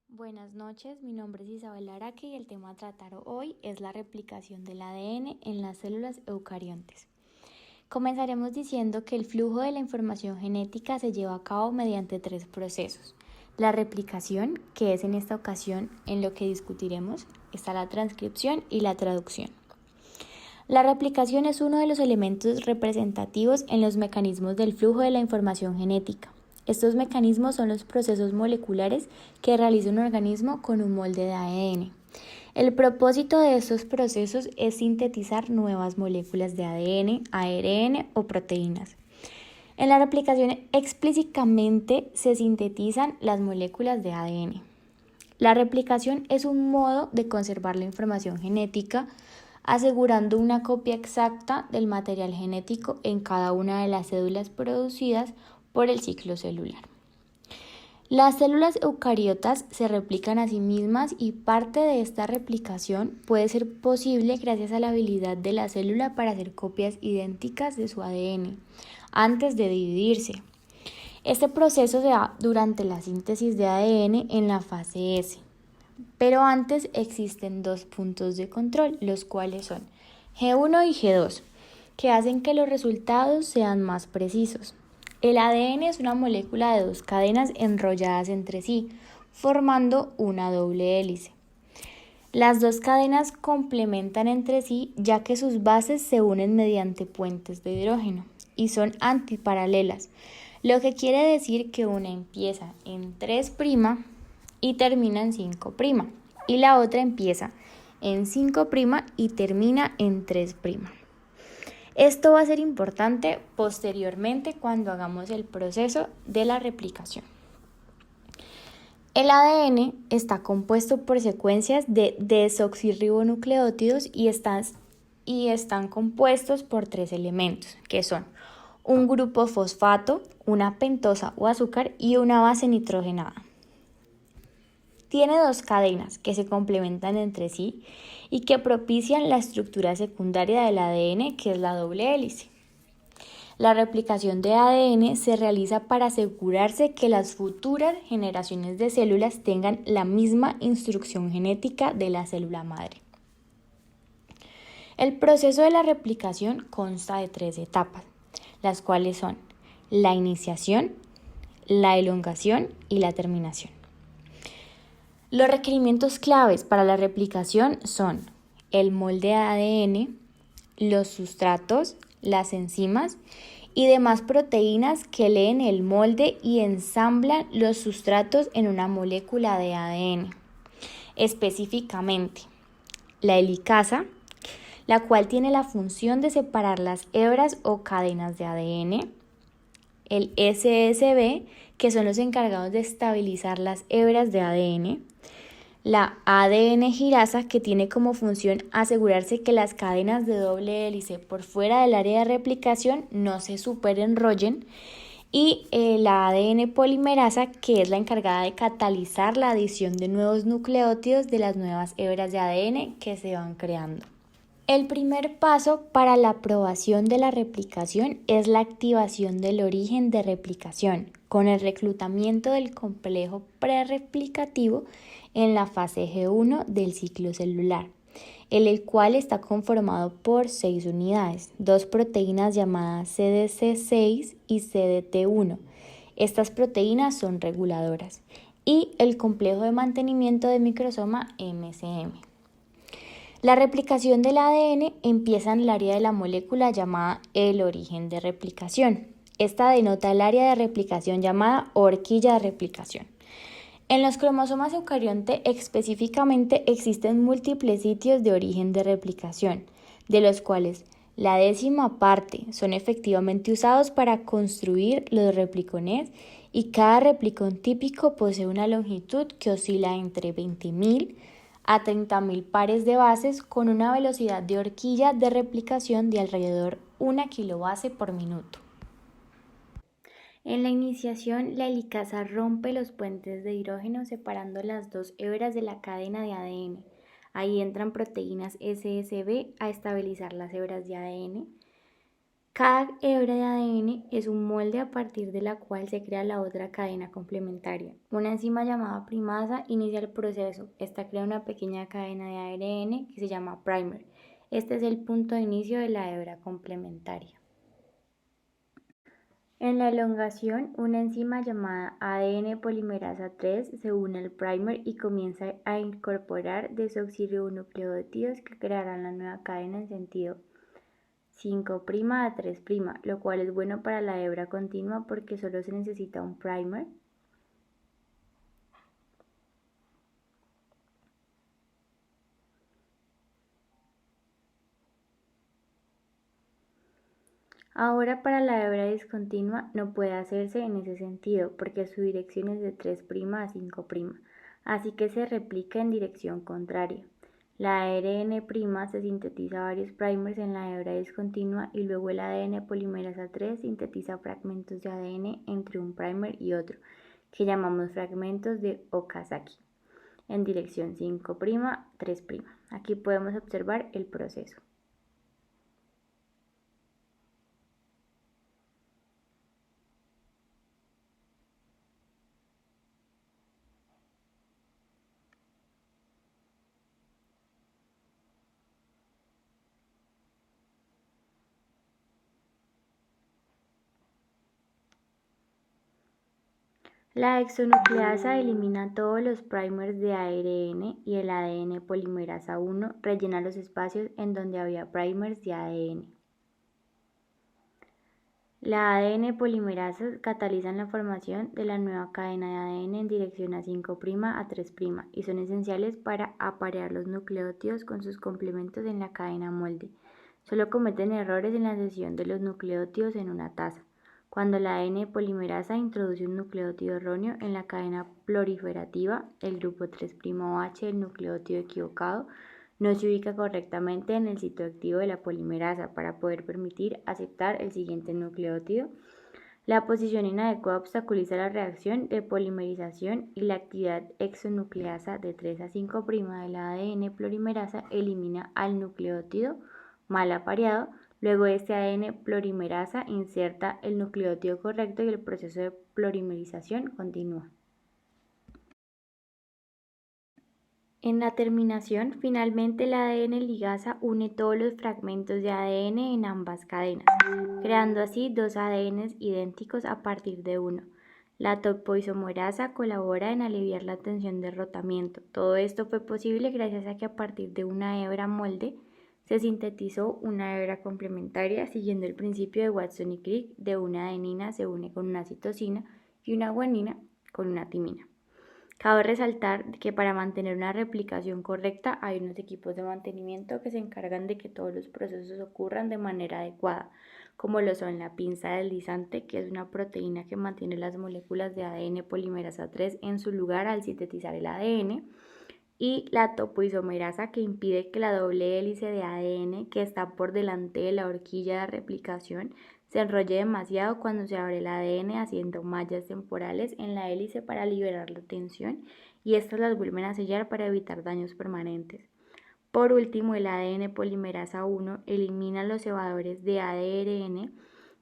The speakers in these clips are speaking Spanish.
Buenas noches, mi nombre es Isabel Araque y el tema a tratar hoy es la replicación del ADN en las células eucariontes. Comenzaremos diciendo que el flujo de la información genética se lleva a cabo mediante tres procesos. La replicación, que es en esta ocasión en lo que discutiremos, está la transcripción y la traducción. La replicación es uno de los elementos representativos en los mecanismos del flujo de la información genética. Estos mecanismos son los procesos moleculares que realiza un organismo con un molde de ADN. El propósito de estos procesos es sintetizar nuevas moléculas de ADN, ARN o proteínas. En la replicación explícitamente se sintetizan las moléculas de ADN. La replicación es un modo de conservar la información genética, asegurando una copia exacta del material genético en cada una de las células producidas por el ciclo celular. Las células eucariotas se replican a sí mismas y parte de esta replicación puede ser posible gracias a la habilidad de la célula para hacer copias idénticas de su ADN antes de dividirse. Este proceso se da durante la síntesis de ADN en la fase S, pero antes existen dos puntos de control, los cuales son G1 y G2, que hacen que los resultados sean más precisos. El ADN es una molécula de dos cadenas enrolladas entre sí, formando una doble hélice. Las dos cadenas complementan entre sí ya que sus bases se unen mediante puentes de hidrógeno y son antiparalelas, lo que ', decir que una empieza en 3' y termina en 5', y la otra empieza en 5' y termina en 3'. Esto va a ser importante posteriormente cuando hagamos el proceso de la replicación. El ADN está compuesto por secuencias de desoxirribonucleótidos y están compuestos por tres elementos, que son un grupo fosfato, una pentosa o azúcar y una base nitrogenada. Tiene dos cadenas que se complementan entre sí y que propician la estructura secundaria del ADN, que es la doble hélice. La replicación de ADN se realiza para asegurarse que las futuras generaciones de células tengan la misma instrucción genética de la célula madre. El proceso de la replicación consta de tres etapas, las cuales son la iniciación, la elongación y la terminación. Los requerimientos claves para la replicación son el molde de ADN, los sustratos, las enzimas y demás proteínas que leen el molde y ensamblan los sustratos en una molécula de ADN. Específicamente, la helicasa, la cual tiene la función de separar las hebras o cadenas de ADN, el SSB, que son los encargados de estabilizar las hebras de ADN, la ADN girasa, que tiene como función asegurarse que las cadenas de doble hélice por fuera del área de replicación no se superenrollen, y la ADN polimerasa, que es la encargada de catalizar la adición de nuevos nucleótidos de las nuevas hebras de ADN que se van creando. El primer paso para la aprobación de la replicación es la activación del origen de replicación, con el reclutamiento del complejo prereplicativo en la fase G1 del ciclo celular, el cual está conformado por 6 unidades, dos proteínas llamadas CDC6 y CDT1. Estas proteínas son reguladoras, y el complejo de mantenimiento de microsoma MCM. La replicación del ADN empieza en el área de la molécula llamada el origen de replicación. Esta denota el área de replicación llamada horquilla de replicación. En los cromosomas eucarionte específicamente existen múltiples sitios de origen de replicación, de los cuales la 10ª parte son efectivamente usados para construir los replicones, y cada replicón típico posee una longitud que oscila entre 20.000 a 30.000 pares de bases con una velocidad de horquilla de replicación de alrededor 1 kilobase por minuto. En la iniciación, la helicasa rompe los puentes de hidrógeno separando las dos hebras de la cadena de ADN. Ahí entran proteínas SSB a estabilizar las hebras de ADN. Cada hebra de ADN es un molde a partir de la cual se crea la otra cadena complementaria. Una enzima llamada primasa inicia el proceso. Esta crea una pequeña cadena de ARN que se llama primer. Este es el punto de inicio de la hebra complementaria. En la elongación, una enzima llamada ADN polimerasa 3 se une al primer y comienza a incorporar desoxirribonucleótidos que crearán la nueva cadena en sentido 5' a 3', lo cual es bueno para la hebra continua porque solo se necesita un primer. Ahora para la hebra discontinua no puede hacerse en ese sentido porque su dirección es de 3' a 5', así que se replica en dirección contraria. La ARN' se sintetiza varios primers en la hebra discontinua y luego el ADN polimerasa 3 sintetiza fragmentos de ADN entre un primer y otro, que llamamos fragmentos de Okazaki, en dirección 5', 3'. Aquí podemos observar el proceso. La exonucleasa elimina todos los primers de ARN y el ADN polimerasa 1 rellena los espacios en donde había primers de ADN. La ADN polimerasa catalizan la formación de la nueva cadena de ADN en dirección a 5' a 3' y son esenciales para aparear los nucleótidos con sus complementos en la cadena molde. Solo cometen errores en la adhesión de los nucleótidos en una taza. Cuando la ADN polimerasa introduce un nucleótido erróneo en la cadena proliferativa, el grupo 3'OH del nucleótido equivocado no se ubica correctamente en el sitio activo de la polimerasa para poder permitir aceptar el siguiente nucleótido. La posición inadecuada obstaculiza la reacción de polimerización y la actividad exonucleasa de 3 a 5' de la ADN polimerasa elimina al nucleótido mal apareado. Luego este ADN polimerasa inserta el nucleótido correcto y el proceso de polimerización continúa. En la terminación, finalmente el ADN ligasa une todos los fragmentos de ADN en ambas cadenas, creando así dos ADNs idénticos a partir de uno. La topoisomerasa colabora en aliviar la tensión de rotamiento. Todo esto fue posible gracias a que a partir de una hebra molde se sintetizó una hebra complementaria siguiendo el principio de Watson y Crick de una adenina se une con una citosina y una guanina con una timina. Cabe resaltar que para mantener una replicación correcta hay unos equipos de mantenimiento que se encargan de que todos los procesos ocurran de manera adecuada, como lo son la pinza deslizante, que es una proteína que mantiene las moléculas de ADN polimerasa 3 en su lugar al sintetizar el ADN, y la topoisomerasa, que impide que la doble hélice de ADN que está por delante de la horquilla de replicación se enrolle demasiado cuando se abre el ADN haciendo mallas temporales en la hélice para liberar la tensión y estas las vuelven a sellar para evitar daños permanentes. Por último, el ADN polimerasa 1 elimina los cebadores de ADRN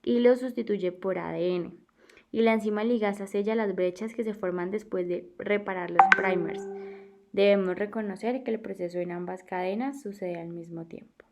y los sustituye por ADN. Y la enzima ligasa sella las brechas que se forman después de reparar los primers. Debemos reconocer que el proceso en ambas cadenas sucede al mismo tiempo.